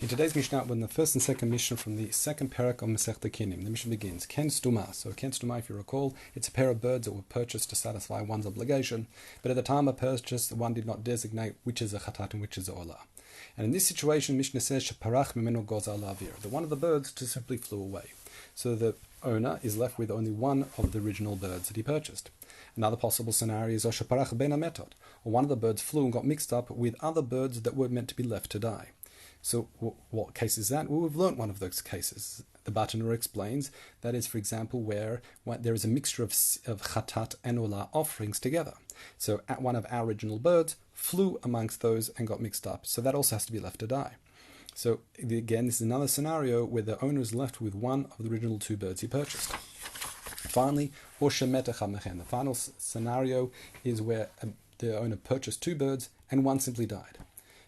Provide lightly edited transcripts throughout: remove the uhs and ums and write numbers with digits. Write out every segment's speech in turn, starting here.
In today's Mishnah, we're in the first and second Mishnah from the second parak of Masechta Kinim. The Mishnah begins, Ken Stuma. So Ken Stuma, if you recall, it's a pair of birds that were purchased to satisfy one's obligation, but at the time of purchase, one did not designate which is a chatat and which is a olah. And in this situation, Mishnah says, Sheparach mimeno goza lavir, that one of the birds just simply flew away. So the owner is left with only one of the original birds that he purchased. Another possible scenario is Sheparach ben ametot, or one of the birds flew and got mixed up with other birds that were meant to be left to die. So what case is that? Well, we've learnt one of those cases. The Bartanur explains that is, for example, where there is a mixture of chatat and olah offerings together. So one of our original birds flew amongst those and got mixed up. So that also has to be left to die. So again, this is another scenario where the owner is left with one of the original two birds he purchased. Finally, the final scenario is where the owner purchased two birds and one simply died.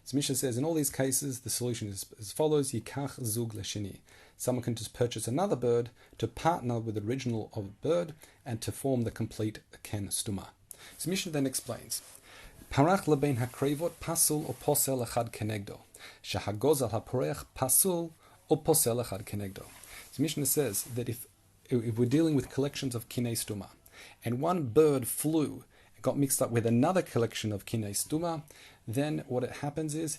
So Mishnah says, in all these cases, the solution is as follows: Yikach zug leshini. Someone can just purchase another bird to partner with the original of a bird and to form the complete ken stuma. So Mishnah then explains, Parach lebein hakrevot pasul or posel echad kenegdo. Shahagozal haporech pasul or posel echad kenegdo. So Mishnah says that if we're dealing with collections of kinei stuma, and one bird flew and got mixed up with another collection of kinei stuma, then what it happens is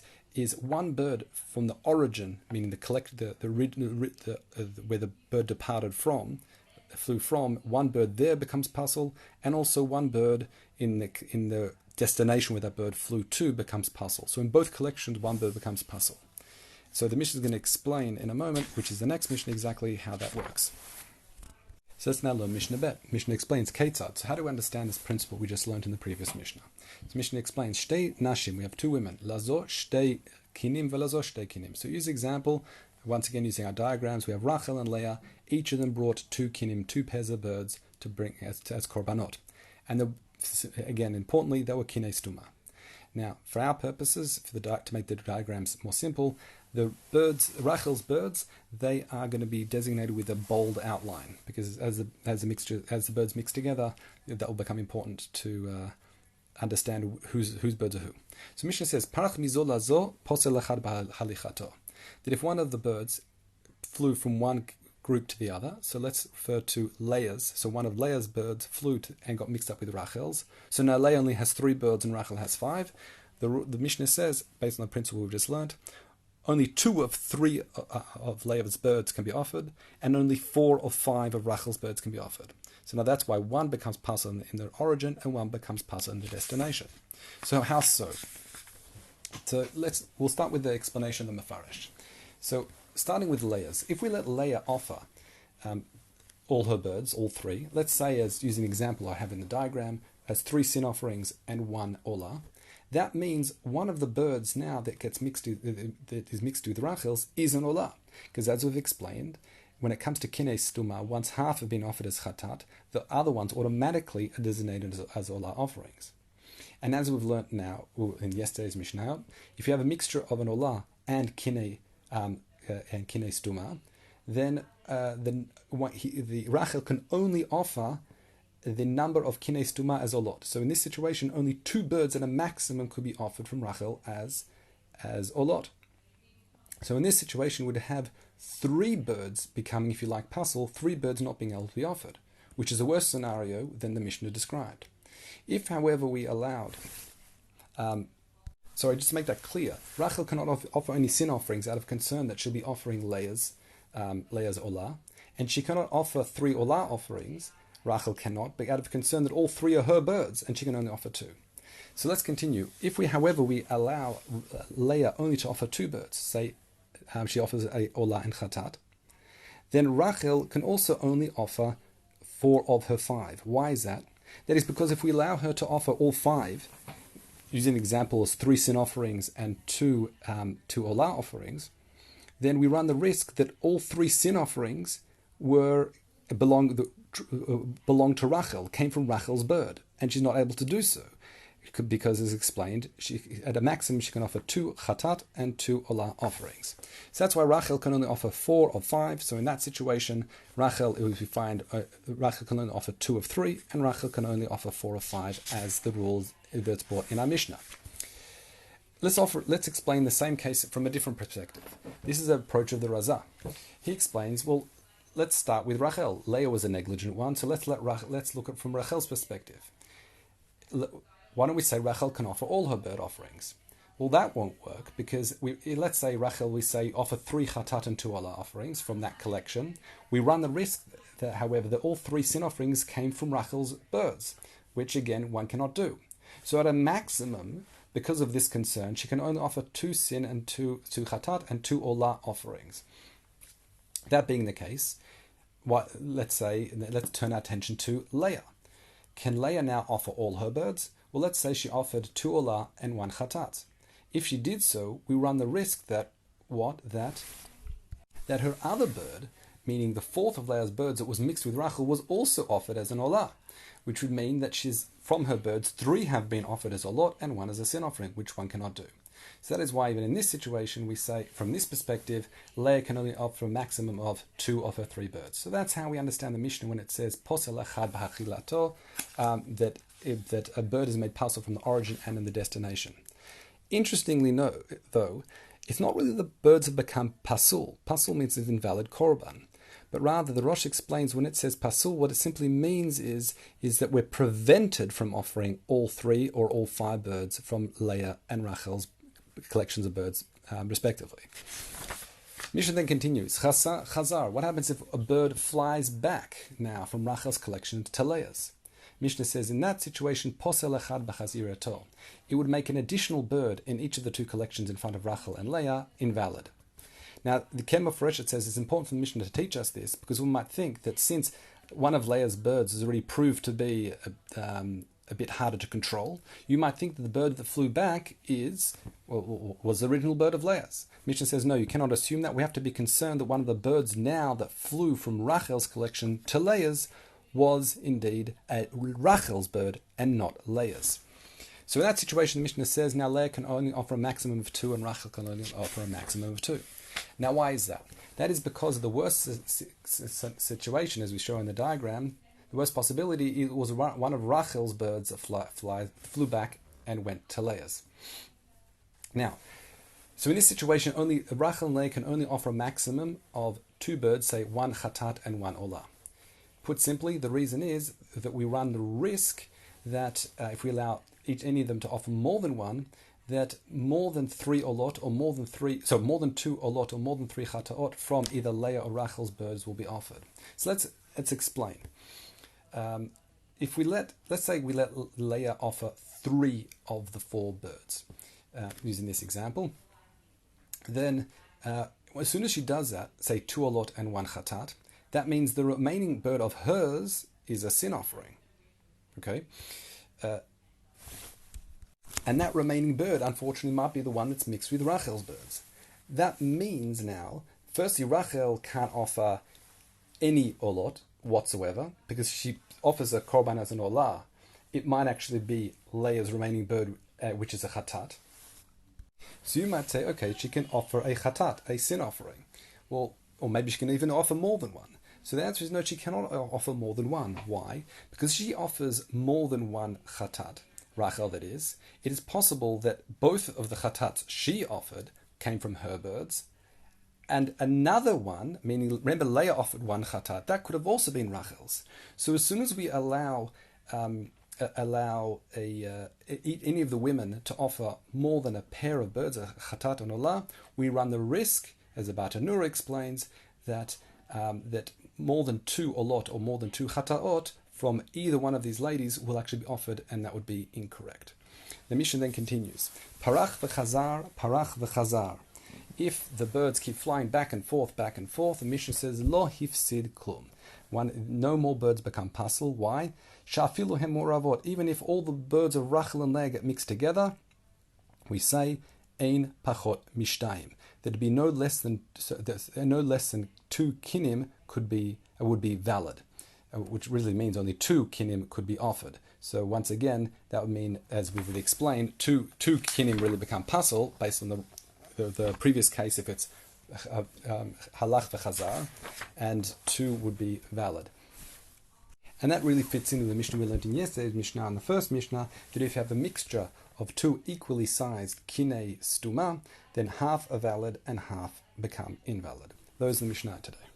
one bird from the origin, meaning where the bird departed from, flew from, one bird there becomes pasul, and also one bird in the destination where that bird flew to becomes pasul. So in both collections, one bird becomes pasul. So the Mishnah is going to explain in a moment, which is the next Mishnah, exactly how that works. So let's now learn Mishnah Bet. Mishnah explains Ketzad. So how do we understand this principle we just learned in the previous Mishnah? So Mishnah explains Shtei Nashim. We have two women. Lazo Shtei Kinim velazo Shtei Kinim. So use example. Once again, using our diagrams, we have Rachel and Leah. Each of them brought two kinim, two pairs of birds to bring as korbanot. And again, importantly, they were kinei stuma. Now, for our purposes, to make the diagrams more simple, the birds, Rachel's birds, they are going to be designated with a bold outline, because as the birds mix together, that will become important to understand whose birds are who. So Mishnah says, Parach mizo lazo posel echad b'halichato, that if one of the birds flew from one group to the other, so let's refer to Leah's. So one of Leah's birds flew and got mixed up with Rachel's. So now Leah only has 3 birds and Rachel has 5. The Mishnah says, based on the principle we've just learnt, only 2 of 3 of Leah's birds can be offered, and only 4 of 5 of Rachel's birds can be offered. So now that's why one becomes pasul in the origin and one becomes pasul in the destination. So how so? So we'll start with the explanation of the Mefarish. So starting with Leah's, if we let Leah offer all her birds, all 3, let's say, as using an example I have in the diagram, as 3 sin offerings and 1 olah, that means one of the birds now that is mixed with Rachel's is an olah, because as we've explained, when it comes to kinei stuma, once half have been offered as chatat, the other ones automatically are designated as olah offerings. And as we've learnt now in yesterday's Mishnah, if you have a mixture of an olah and kinei stuma, then the Rachel can only offer the number of kinei stuma as olot. So in this situation, only 2 birds at a maximum could be offered from Rachel as olot. So in this situation, we'd have 3 birds becoming, if you like, pasul, 3 birds not being able to be offered, which is a worse scenario than the Mishnah described. If, however, we allowed, just to make that clear, Rachel cannot offer any sin offerings out of concern that she'll be offering Leah's olah, and she cannot offer 3 olah offerings. Rachel cannot, but out of concern that all 3 are her birds, and she can only offer 2. So let's continue. If we allow Leah only to offer 2 birds, say she offers a olah and chatat, then Rachel can also only offer 4 of her 5. Why is that? That is because if we allow her to offer all 5, using an example as 3 sin offerings and 2 olah offerings, then we run the risk that all 3 sin offerings belong to Rachel, came from Rachel's bird, and she's not able to do so. Because, as explained, at a maximum she can offer 2 chatat and 2 olah offerings. So that's why Rachel can only offer 4 of 5. So in that situation, Rachel can only offer 2 of 3, and Rachel can only offer 4 of 5, as the rules that's brought in our Mishnah. let's explain the same case from a different perspective. This is an approach of the Razah. He explains, well, let's start with Rachel. Leah was a negligent one, so let's look at it from Rachel's perspective. Why don't we say Rachel can offer all her bird offerings? Well, that won't work because let's say Rachel, we say offer 3 chatat and 2 olah offerings from that collection. We run the risk that, however, that all 3 sin offerings came from Rachel's birds, which again one cannot do. So at a maximum, because of this concern, she can only offer 2 sin and 2 chatat and 2 olah offerings. That being the case, let's turn our attention to Leah. Can Leah now offer all her birds? Well, let's say she offered 2 olah and 1 chatat. If she did so, we run the risk that her other bird, meaning the 4th of Leah's birds that was mixed with Rachel, was also offered as an olah, which would mean that from her birds, 3 have been offered as olot and 1 as a sin offering, which one cannot do. So that is why even in this situation, we say, from this perspective, Leah can only offer a maximum of 2 of her 3 birds. So that's how we understand the Mishnah when it says, posel echad b'hachilato, that a bird is made pasul from the origin and in the destination. Interestingly, though, it's not really the birds have become pasul. Pasul means an invalid korban. But rather, the Rosh explains when it says pasul, what it simply means is that we're prevented from offering all 3 or all 5 birds from Leah and Rachel's collections of birds, respectively. Mishnah then continues, Chazar, what happens if a bird flies back now from Rachel's collection to Leah's? Mishnah says, in that situation, posel echad b'chazirato. It would make an additional bird in each of the 2 collections in front of Rachel and Leah invalid. Now, the Kinim says it's important for the Mishnah to teach us this because we might think that since one of Leah's birds has already proved to be a bit harder to control, you might think that the bird that flew back was the original bird of Leah's. Mishnah says, no, you cannot assume that. We have to be concerned that one of the birds now that flew from Rachel's collection to Leah's was indeed a Rachel's bird and not Leah's. So in that situation, the Mishnah says now Leah can only offer a maximum of 2 and Rachel can only offer a maximum of 2. Now why is that? That is because of the worst situation, as we show in the diagram. The worst possibility was one of Rachel's birds that flew back and went to Leah's. Now, so in this situation, only Rachel and Leah can only offer a maximum of 2 birds, say 1 chatat and 1 olah. Put simply, the reason is that we run the risk that if we allow any of them to offer more than 1, that more than 3 olot or more than 2 olot or more than 3 chataot from either Leah or Rachel's birds will be offered. So let's explain. Let's say we let Leah offer 3 of the 4 birds, using this example, then as soon as she does that, say 2 olot and 1 chatat, that means the remaining bird of hers is a sin offering. Okay? And that remaining bird, unfortunately, might be the one that's mixed with Rachel's birds. That means now, firstly, Rachel can't offer any olot whatsoever, because she offers a korban as an olah. It might actually be Leah's remaining bird, which is a chatat. So you might say, okay, she can offer a chatat, a sin offering. Well, or maybe she can even offer more than 1. So the answer is no, she cannot offer more than 1. Why? Because she offers more than 1 chatat, Rachel that is. It is possible that both of the chatats she offered came from her birds, and another one, meaning, remember Leah offered 1 chatat, that could have also been Rachel's. So as soon as we allow any of the women to offer more than a pair of birds, a chatat and olah, we run the risk, as the Bartanura explains, that more than 2 olot or more than 2 chataot from either one of these ladies will actually be offered, and that would be incorrect. The Mishnah then continues, parach v'chazar. If the birds keep flying back and forth, the Mishnah says, lo hifsid klum. No more birds become pasul. Why? Shafilu hem moravot. Even if all the birds of Rachel and Leah get mixed together, we say, ein pachot mishtayim. There'd be no less than 2 kinim would be valid, which really means only 2 kinim could be offered. So once again, that would mean, as we've already explained, two kinim really become pasul based on the previous case if it's halach v'chazar, and 2 would be valid. And that really fits into the Mishnah we learned in yesterday's Mishnah, and the first Mishnah, that if you have a mixture of two equally sized kinei stuma, then half are valid and half become invalid. Those are the Mishnah today.